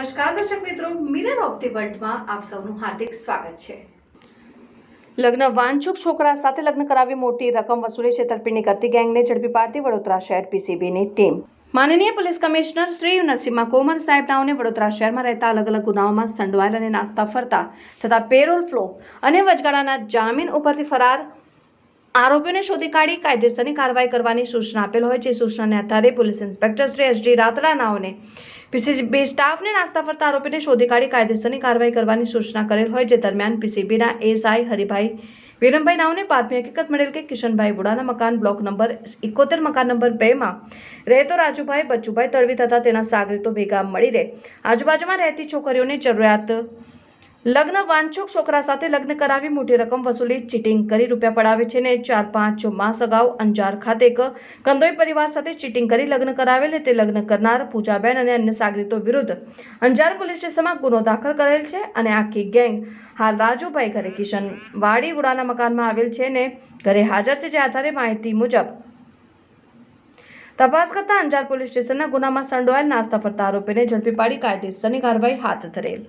નમસ્કાર દર્શક મિત્રો, મિરર ઓફ ધી વર્લ્ડમાં આપ સૌનું હાર્દિક સ્વાગત છે। લગ્ન વાંછુક છોકરા સાથે લગ્ન કરાવી મોટી રકમ વસૂલી છેતરપિંડી કરતી ગેંગને ઝડપી પાડતી વડોદરા શહેર પીસીબીની ટીમ। માનનીય પોલીસ કમિશનર શ્રી નરસિંહા કોમર સાહેબ નાઓને વડોદરા શહેરમાં રહેતા અલગ અલગ ગુનાઓમાં સંડોવાયેલ અને નાસ્તા ફરતા તથા પેરોલ ફ્લો અને વચગાળાના જામીન ઉપરથી ફરાર આરોપીઓને શોધી કાઢી કાયદેસરની કાર્યવાહી કરવાની સૂચના આપેલ હોય છે। સૂચનાને આધારે police inspector Shri SD Ratada નાઓને પીસીબી સ્ટાફને નાસ્તા ફરતા આરોપીને શોધી કાઢી કાયદેસરની કાર્યવાહી કરવાની સૂચના કરેલ હોય। જે દરમિયાન પીસીબીના એસઆઈ હરિભાઈ વિરમભાઈ નાઓને બાતમી હકીકત મળેલ કે કિશનભાઈ બુડાના મકાન બ્લોક નંબર 71 મકાન નંબર 2 માં રહેતો રાજુભાઈ બચ્ચુભાઈ તડવી તથા તેના સાગરીતો ભેગા મળીને આજુબાજુમાં રહેતી છોકરીઓને જરૂરિયાત લગ્ન વાંછુક છોકરા સાથે લગ્ન કરાવી મોટી રકમ વસૂલી ચીટિંગ કરી રૂપિયા પડાવે છે ને 4-5 માસ અગાઉ અંજાર ખાતે એક કંદોઈ પરિવાર સાથે ચીટિંગ કરી લગ્ન કરાવેલ તે લગ્ન કરનાર પૂજાબેન અને અન્ય સાગરીતો વિરુદ્ધ અંજાર પોલીસ સ્ટેશનમાં ગુનો દાખલ કરેલ છે અને આખી ગેંગ હાલ રાજુભાઈ ઘરે કિશનવાડી વુડાના મકાનમાં આવેલ છે ને ઘરે હાજર છે। જે આધારે માહિતી મુજબ તપાસ કરતા અંજાર પોલીસ સ્ટેશનના ગુનામાં સંડોવાયેલ નાસ્તા ફરતા આરોપીને ઝડપી પાડી કાયદેસરની કાર્યવાહી હાથ ધરેલ।